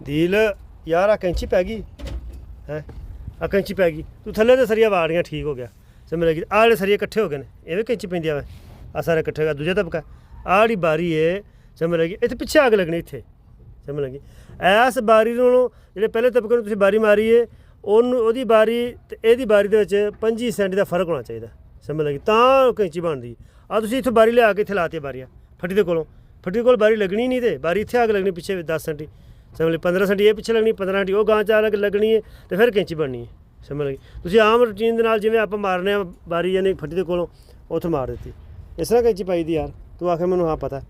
ਦੀਲ ਯਾਰ ਆ ਕੈਂਚੀ ਪੈ ਗਈ ਹੈ, ਆ ਕੈਂਚੀ ਪੈ ਗਈ। ਤੂੰ ਥੱਲੇ ਤੇ ਸਰੀਆ ਵਾੜੀਆਂ ਠੀਕ ਹੋ ਗਿਆ, ਸਮਝ ਲੱਗੀ। ਆਹ ਜਿਹੜੇ ਸਰੀਏ ਇਕੱਠੇ ਹੋ ਗਏ ਨੇ ਐਵੇਂ ਕੈਂਚੀ ਪੈਂਦੀ ਆ, ਆ ਸਾਰੇ ਇਕੱਠੇ ਹੋ ਗਿਆ। ਦੂਜਾ ਤਬਕਾ ਆਹ ਜਿਹੜੀ ਬਾਰੀ ਹੈ, ਸਮਝ ਲੱਗੀ। ਇੱਥੇ ਪਿੱਛੇ ਅੱਗ ਲੱਗਣੀ, ਇੱਥੇ ਸਮਝ ਲੱਗੀ। ਇਸ ਬਾਰੀ ਨੂੰ ਜਿਹੜੇ ਪਹਿਲੇ ਤਬਕੇ ਨੂੰ ਤੁਸੀਂ ਬਾਰੀ ਮਾਰੀ ਹੈ, ਉਹਦੀ ਬਾਰੀ ਅਤੇ ਇਹਦੀ ਬਾਰੀ ਦੇ ਵਿੱਚ 25 ਸੈਂਟੀ ਦਾ ਫਰਕ ਹੋਣਾ ਚਾਹੀਦਾ, ਸਮਝ ਲੱਗੀ, ਤਾਂ ਕੈਂਚੀ ਬਣਦੀ। ਆ ਤੁਸੀਂ ਇੱਥੋਂ ਬਾਰੀ ਲਿਆ ਕੇ ਇੱਥੇ ਲਾਤੀ ਬਾਰੀਆਂ ਫੱਟੀ ਦੇ ਕੋਲੋਂ, ਫੱਟੀ ਦੇ ਕੋਲ ਬਾਰੀ ਲੱਗਣੀ ਨਹੀਂ, ਤੇ ਬਾਰੀ ਇੱਥੇ ਅੱਗ ਲੱਗਣੀ ਪਿੱਛੇ 10 ਸੈਂਟੀ, ਸਮਝ ਲਈ 15 ਸੈਂਟੀ ਇਹ ਪਿੱਛੇ ਲੱਗਣੀ, 15 ਸੈਂਟੀ ਉਹ ਗਾਂ 'ਚ ਅੱਗ ਲੱਗਣੀ ਹੈ, ਅਤੇ ਫਿਰ ਕੈਂਚੀ ਬਣਨੀ ਹੈ, ਸਮਝ ਲੱਗੀ। ਤੁਸੀਂ ਆਮ ਰੂਟੀਨ ਦੇ ਨਾਲ ਜਿਵੇਂ ਆਪਾਂ ਮਾਰਨੇ ਆ ਬਾਰੀ ਯਾਨੀ ਫੱਟੀ ਦੇ ਕੋਲੋਂ ਉੱਥੋਂ ਮਾਰ ਦਿੱਤੀ, ਇਸ ਤਰ੍ਹਾਂ ਕੈਂਚੀ ਪਾਈ ਦੀ ਯਾਰ। ਤੂੰ ਆਖੇ ਮੈਨੂੰ ਹਾਂ ਪਤਾ,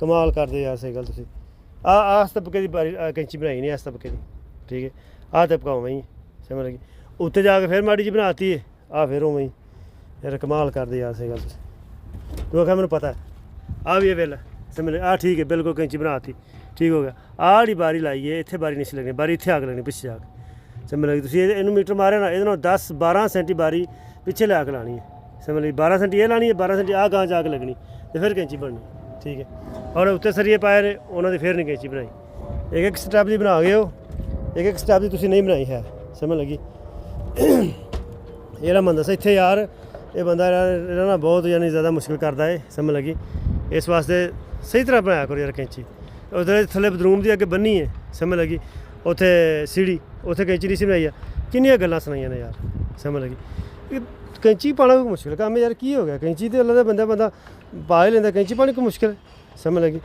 ਕਮਾਲ ਕਰਦੇ ਯਾਰ, ਸਹੀ ਗੱਲ। ਤੁਸੀਂ ਆਹ ਤਬਕੇ ਦੀ ਬਾਰੀ ਕੈਂਚੀ ਬਣਾਈ ਨਹੀਂ, ਇਸ ਤਬਕੇ ਦੀ, ਠੀਕ ਹੈ। ਆਹ ਤਬਕਾ ਉਵੇਂ ਹੀ, ਸਮਝ ਲੱਗੀ। ਉੱਤੇ ਜਾ ਕੇ ਫਿਰ ਮਾੜੀ ਜਿਹੀ ਬਣਾਤੀ ਹੈ, ਆਹ ਫਿਰ ਉਵੇਂ ਹੀ, ਫਿਰ ਕਮਾਲ ਕਰਦੇ ਯਾਰ, ਸਹੀ ਗੱਲ। ਤੁਸੀਂ ਤੂੰ ਆਖਿਆ ਮੈਨੂੰ ਪਤਾ, ਆਹ ਵੀ ਇਹ ਵੇਲਾ, ਸਮਝ ਆਹ ਠੀਕ ਹੈ, ਬਿਲਕੁਲ ਕੈਂਚੀ ਬਣਾਤੀ, ਠੀਕ ਹੋ ਗਿਆ। ਆਹ ਜਿਹੜੀ ਬਾਰੀ ਲਾਈ ਹੈ, ਇੱਥੇ ਬਾਰੀ ਨਹੀਂ ਸੀ ਲੱਗਣੀ, ਬਾਰੀ ਇੱਥੇ ਅੱਗ ਲੱਗਣੀ ਪਿੱਛੇ ਜਾ ਕੇ, ਸਮਝ ਲੱਗੀ। ਤੁਸੀਂ ਇਹਨੂੰ ਮੀਟਰ ਮਾਰਿਆ ਨਾ, ਇਹਦੇ ਨਾਲ 10-12 ਸੈਂਟੀ ਬਾਰੀ ਪਿੱਛੇ ਲਿਆ ਕੇ ਲਾਣੀ ਹੈ, ਸਮਝ ਲਈ। 12 ਸੈਂਟੀ ਇਹ ਲਾਣੀ ਹੈ, 12 ਸੈਂਟੀ ਆਹ ਗਾਂ 'ਚ ਅੱਗ ਲੱਗਣੀ, ਅਤੇ ਫਿਰ ਕੈਂਚੀ ਬਣਨੀ, ਠੀਕ ਹੈ। ਔਰ ਉੱਤੇ ਸਰੀਏ ਪਾਏ ਨੇ, ਉਹਨਾਂ ਦੀ ਫਿਰ ਨਹੀਂ ਕੈਂਚੀ ਬਣਾਈ। ਇੱਕ ਸਟੈਪ ਦੀ ਬਣਾ ਗਏ ਹੋ, ਇੱਕ ਸਟੈਪ ਦੀ ਤੁਸੀਂ ਨਹੀਂ ਬਣਾਈ ਹੈ, ਸਮਝ ਲੱਗੀ। ਜਿਹੜਾ ਬੰਦਾ ਸੀ ਇੱਥੇ ਯਾਰ, ਇਹ ਬੰਦਾ ਇਹਦਾ ਨਾ ਬਹੁਤ ਯਾਨੀ ਜ਼ਿਆਦਾ ਮੁਸ਼ਕਿਲ ਕਰਦਾ ਹੈ, ਸਮਝ ਲੱਗੀ। ਇਸ ਵਾਸਤੇ ਸਹੀ ਤਰ੍ਹਾਂ ਬਣਾਇਆ ਕਰੋ ਯਾਰ ਕੈਂਚੀ। ਉਹਦੇ ਥੱਲੇ ਬਦਰੂਮ ਦੀ ਅੱਗੇ ਬੰਨੀ ਹੈ, ਸਮਝ ਲੱਗੀ। ਉੱਥੇ ਸੀੜੀ, ਉੱਥੇ ਕੈਂਚੀ ਨਹੀਂ ਸੀ ਬਣਾਈ ਆ। ਕਿੰਨੀਆਂ ਗੱਲਾਂ ਸੁਣਾਈਆਂ ਨੇ ਯਾਰ, ਸਮਝ ਲੱਗੀ। ਕੈਂਚੀ ਪਾਉਣਾ ਕੋਈ ਮੁਸ਼ਕਿਲ ਕੰਮ ਯਾਰ, ਕੀ ਹੋ ਗਿਆ? ਕੈਂਚੀ ਤੇ ਅੱਲਾ ਦਾ ਬੰਦਾ ਪਾ ਹੀ ਲੈਂਦਾ, ਕੈਂਚੀ ਪਾਉਣੀ ਕੋਈ ਮੁਸ਼ਕਿਲ, ਸਮਝ ਲੱਗੀ।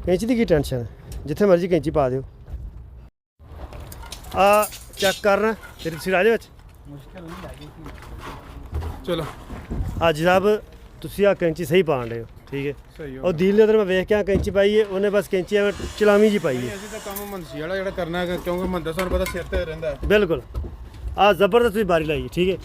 ਕੈਂਚੀ ਦੀ ਕੀ ਟੈਨਸ਼ਨ ਹੈ, ਜਿੱਥੇ ਮਰਜ਼ੀ ਕੈਂਚੀ ਪਾ ਦਿਓ। ਆ ਚੈੱਕ ਕਰਨਾ ਤੇਰੀ ਸਿਰਾਜ ਵਿੱਚ ਮੁਸ਼ਕਿਲ ਨਹੀਂ ਲੱਗੀ। ਚਲੋ ਅੱਜ ਸਾਹਿਬ ਤੁਸੀਂ ਆ ਕੈਂਚੀ ਸਹੀ ਪਾਣ ਰਹੇ ਹੋ, ਠੀਕ ਹੈ। ਸਹੀ ਹੋ ਉਹ ਦੀਲ ਨੇ ਉਧਰ ਮੈਂ ਵੇਖ ਕੇ ਆ ਕੈਂਚੀ ਪਾਈ ਹੈ, ਉਹਨੇ ਬਸ ਕੈਂਚੀ ਐਵੇਂ ਚਲਾਵੀਂ ਜੀ ਪਾਈ ਹੈ। ਅਸੀਂ ਤਾਂ ਕੰਮ ਮਨਸੀ ਵਾਲਾ ਜਿਹੜਾ ਕਰਨਾ ਹੈ, ਕਿਉਂਕਿ ਮੰਦਰ ਸਾਨੂੰ ਪਤਾ ਸਿਰ ਤੇ ਰਹਿੰਦਾ। ਬਿਲਕੁਲ ਆ ਜ਼ਬਰਦਸਤ ਤੁਸੀਂ ਬਾਰੀ ਲਾਈ, ਠੀਕ ਹੈ।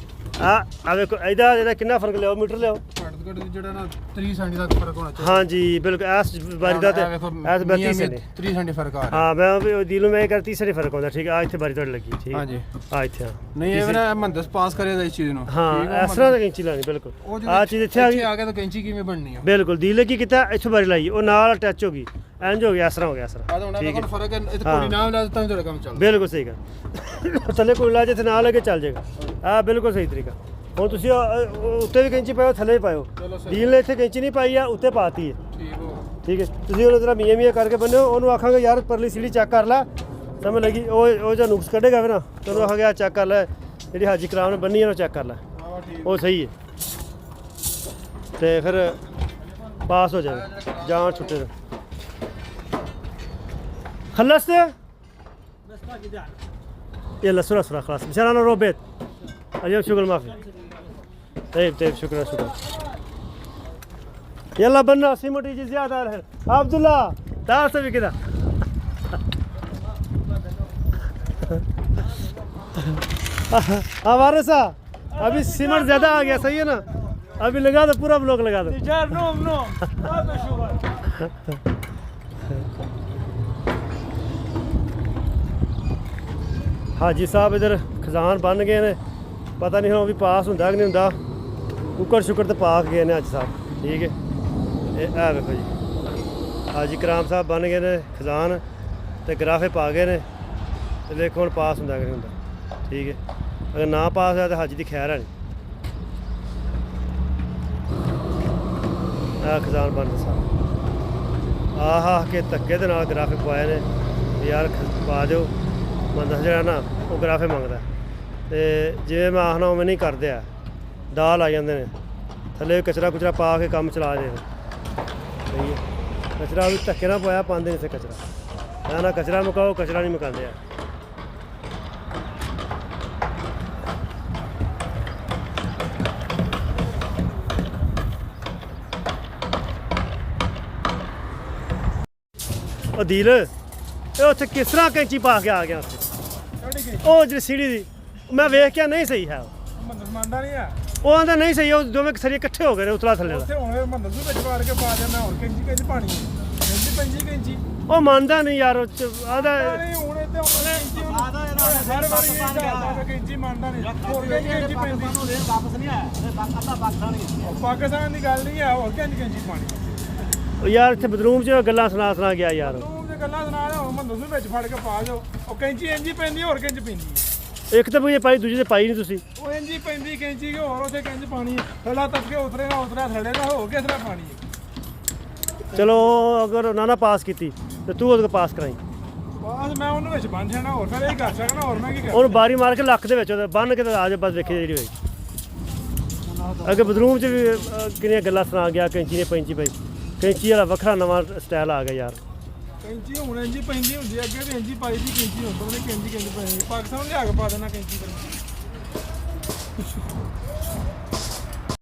ਆ ਵੇਖੋ ਇਹਦਾ ਕਿੰਨਾ ਫਰਕ ਲਿਆਓ, ਮੀਟਰ ਲਿਆਓ। ਘੱਟ ਤੋਂ ਘੱਟ ਜਿਹੜਾ ਨਾ 30 ਸੈਂਟੀ ਦਾ ਫਰਕ ਹੋਣਾ ਚਾਹੀਦਾ। ਹਾਂਜੀ ਬਿਲਕੁਲ, ਇਸ ਬਾਰੀ ਦਾ ਤੇ ਇਸ 32 ਸੈਂਟੀ 30 ਸੈਂਟੀ ਫਰਕ ਆ ਰਿਹਾ। ਹਾਂ ਮੈਂ ਵੀ ਦੀਲ ਨੂੰ ਮੈਂ ਕਰ 30 ਸੈਂਟੀ ਫਰਕ ਹੁੰਦਾ, ਠੀਕ ਹੈ। ਆ ਇੱਥੇ ਬਾਰੀ ਤੁਹਾਡੇ ਲੱਗੀ, ਠੀਕ ਹੈ। ਹਾਂਜੀ ਆ ਇੱਥੇ ਆ ਨਹੀਂ ਇਹ ਨਾ ਮੰਦਰ ਪਾਸ ਕਰਿਆ ਇਸ ਚੀਜ਼ ਨੂੰ। ਹਾਂ ਇਸ ਤਰ੍ਹਾਂ ਦਾ ਕੈਂਚੀ ਲਾਣੀ, ਬਿਲਕੁਲ। ਆ ਚੀਜ਼ ਇੱਥੇ ਆ ਗਈ, ਆ ਗਿਆ ਤਾਂ ਕੈਂਚੀ ਕਿਵੇਂ ਬਣਨੀ ਆ? ਬਿਲਕੁਲ। ਦੀਲ ਨੇ ਕੀ ਕੀਤਾ, ਇੱਥੋਂ ਬਾਰੀ ਲਾਈ, ਉਹ ਨਾਲ ਅਟੈਚ ਹੋ ਗਈ, ਇੰਜ ਹੋ ਗਿਆ, ਇਸ ਤਰ੍ਹਾਂ ਹੋ ਗਿਆ, ਇਸ ਤਰ੍ਹਾਂ। ਆ ਤਾਂ ਹੁਣ ਫਰਕ ਹੈ, ਇਹ ਕੋਈ ਨਾਮ ਲਾ ਦਿੱਤਾ ਤੁਹਾਡਾ ਕੰਮ ਚੱਲਦਾ। ਬਿਲਕੁਲ ਸਹੀ ਗੱਲ। ਥੱਲੇ ਕੋਈ ਲਾ ਜਿੱਥੇ ਨਾ ਲੱਗੇ ਚੱਲ ਜਾਏਗਾ। ਆ ਬਿਲਕੁਲ ਸਹੀ ਤਰੀਕਾ। ਹੁਣ ਤੁਸੀਂ ਉੱਤੇ ਵੀ ਕੈਂਚੀ ਪਾਇਓ, ਥੱਲੇ ਵੀ ਪਾਇਓ। ਦੀਲ ਨੇ ਇੱਥੇ ਕੈਂਚੀ ਨਹੀਂ ਪਾਈ ਆ, ਉੱਤੇ ਪਾਤੀ ਹੈ, ਠੀਕ ਹੈ। ਤੁਸੀਂ ਉਹਨੂੰ ਜਰਾ ਮੀਆਂ ਕਰਕੇ ਬੰਨਿਓ, ਉਹਨੂੰ ਆਖਾਂਗੇ ਯਾਰ ਪਰਲੀ ਸੀੜੀ ਚੈੱਕ ਕਰ ਲੈ, ਸਮਝ ਲੱਗੀ। ਉਹ ਜਾਂ ਨੁਕਸ ਕੱਢੇਗਾ ਫਿਰ ਨਾ, ਤੈਨੂੰ ਆਖਾਂਗੇ ਆ ਚੈੱਕ ਕਰ ਲੈ, ਜਿਹੜੀ ਹਾਜੀ ਕਰਾਮ ਨੇ ਬੰਨੀ ਹੈ ਉਹ ਚੈੱਕ ਕਰ ਲੈ, ਉਹ ਸਹੀ ਹੈ, ਤੇ ਫਿਰ ਪਾਸ ਹੋ ਜਾਏਗਾ। ਜਾਨ ਛੁੱਟੇ خلصت؟ يلا سرعة خلاص مشان انا روبيت اليوم شغل ما في. طيب شكرا. يلا بنا سيموت يجي زيادة الحين. عبد الله تعال سوي كذا. हमारे साथ अभी सीमेंट ज्यादा आ गया, सही है ना? अभी लगा दो, पूरा ब्लॉक लगा दो। हाजी साहब इधर खजान बन गए ने, पता नहीं भी पास होंदा कि नहीं होंदा। कुकर शुकर तो पा के गए ने हाजी साहब, ठीक है। ये देखो जी हाजी कराम साहब बन गए ने खजान, तो गराफे पा गए ने, तो देखो हम पास होंदा कि नहीं होंदा, ठीक है। अगर ना पास होया तो हाजी की खैर है नहीं। खजान बन साहब आह के धक्के दे नाल गराफे पवाए ने, यार पा दो। ਬੰਦਾ ਜਿਹੜਾ ਨਾ ਉਹ ਗਰਾਫੇ ਮੰਗਦਾ, ਅਤੇ ਜਿਵੇਂ ਮੈਂ ਆਖਣਾ ਉਵੇਂ ਨਹੀਂ ਕਰਦੇ ਆ, ਦਾਲ ਆ ਜਾਂਦੇ ਨੇ ਥੱਲੇ, ਕਚਰਾ ਪਾ ਕੇ ਕੰਮ ਚਲਾ ਦੇ। ਸਹੀ ਹੈ, ਕਚਰਾ ਵੀ ਧੱਕੇ ਨਾਲ ਪਾਇਆ ਪਾਉਂਦੇ ਨੇ ਇੱਥੇ ਕਚਰਾ, ਨਾ ਕਚਰਾ ਮੁਕਾਓ, ਕਚਰਾ ਨਹੀਂ ਮੁਕਾਉਂਦੇ ਆ। ਉਹ ਦੀਲ ਇਹ ਉੱਥੇ ਕਿਸ ਤਰ੍ਹਾਂ ਕੈਂਚੀ ਪਾ ਕੇ ਆ ਗਿਆ ਉੱਥੇ? ਉਹ ਜਿਹੜੀ ਸੀੜੀ ਦੀ ਮੈਂ ਵੇਖ ਕੇ ਨਹੀਂ ਸਹੀ ਹੈ, ਮੰਨਦਾ ਨਹੀਂ ਆ ਉਹ ਆਂਦਾ ਨਹੀਂ ਸਹੀ। ਉਹ ਦੋਵੇਂ ਸਰੀਏ ਇਕੱਠੇ ਹੋ ਗਏ ਨੇ ਉਤਲਾ ਥੱਲੇ ਦਾ। ਹੁਣ ਮੰਦਰ ਨੂੰ ਵਿੱਚ ਵਾੜ ਕੇ ਪਾ ਜਾਂਦਾ, ਹੋਰ ਕੈਂਚੀ ਪਾਣੀ ਕੈਂਚੀ ਉਹ ਮੰਨਦਾ ਨਹੀਂ ਯਾਰ, ਉਹ ਆਦਾ ਨਹੀਂ ਹੁਣ ਇੱਥੇ ਹਰ ਵਾਰੀ ਕੈਂਚੀ ਮੰਨਦਾ ਨਹੀਂ, ਹੋਰ ਕੈਂਚੀ ਪੈਂਦੀ ਵਾਪਸ ਨਹੀਂ ਆਇਆ। ਪਾਕਿਸਤਾਨ ਦੀ ਗੱਲ ਨਹੀਂ ਆ, ਹੋਰ ਕੈਂਚੀ ਪਾਣੀ। ਯਾਰ ਇੱਥੇ ਬਦਰੂਮ 'ਚ ਗੱਲਾਂ ਸੁਣਾ ਗਿਆ ਯਾਰ। ਤੇ ਗੱਲਾਂ ਸੁਣਾ ਰਿਹਾ ਹੁਣ ਮੈਂ ਦੱਸੂ ਵਿੱਚ ਫੜ ਕੇ ਪਾ ਜਾਓ ਉਹ ਕੈਂਚੀ ਇੰਜੀ ਪੈਂਦੀ ਹੋਰ ਕੈਂਚ ਪੈਂਦੀ ਇੱਕ ਤਾਂ ਵੀ ਪਾਈ ਦੂਜੀ ਤੇ ਪਾਈ ਨਹੀਂ ਤੁਸੀਂ ਉਹ ਇੰਜੀ ਪੈਂਦੀ ਕੈਂਚੀ ਕਿ ਹੋਰ ਉੱਥੇ ਕੈਂਚ ਪਾਣੀ ਥੱਲਾ ਤੱਕ ਕੇ ਉਤਰੇਗਾ ਥੱਲੇ ਦਾ ਹੋ ਕੇ ਇਸਰਾ ਪਾਣੀ ਚਲੋ ਅਗਰ ਨਾ ਪਾਸ ਕੀਤੀ ਤੇ ਤੂੰ ਉਹਦੇ ਕੋਲ ਪਾਸ ਕਰਾਈ ਬਸ ਮੈਂ ਉਹਨੂੰ ਵਿੱਚ ਬੰਨ ਛੱਡਣਾ ਹੋਰ ਫਿਰ ਇਹ ਕਰ ਸਕਣਾ ਹੋਰ ਮੈਂ ਕੀ ਕਰ ਉਹਨੂੰ ਬਾਰੀ ਮਾਰ ਕੇ ਲੱਕ ਦੇ ਵਿੱਚ ਉਹਦੇ ਬੰਨ ਕੇ ਤੇ ਆ ਜਾ ਬਸ ਵੇਖੀ ਜਿਹੜੀ ਹੋਈ ਅੱਗੇ ਬਦਰੂਮ 'ਚ ਵੀ ਕਿੰਨੀਆਂ ਗੱਲਾਂ ਸੁਣਾ ਗਿਆ ਕੈਂਚੀ ਨੇ ਪੈਂਚੀ ਪਈ ਕੈਂਚੀ ਵਾਲਾ ਵੱਖਰਾ ਨਵਾਂ ਸਟਾਈਲ ਆ ਗਿਆ ਯਾਰ ਕੈਂਚੀ ਹੁਣ ਇੰਜੀ ਪੈਂਦੀ ਹੁੰਦੀ ਅੱਗੇ ਤੇ ਇੰਜੀ ਪਾਈ ਦੀ ਕੈਂਚੀ ਹੁਣ ਤੋਂ ਕੈਂਚੀ ਪੈਂਦੀ ਪਾਕਿਸਤਾਨ ਲਿਆ ਕੇ ਪਾ ਦੇਣਾ ਕੈਂਚੀ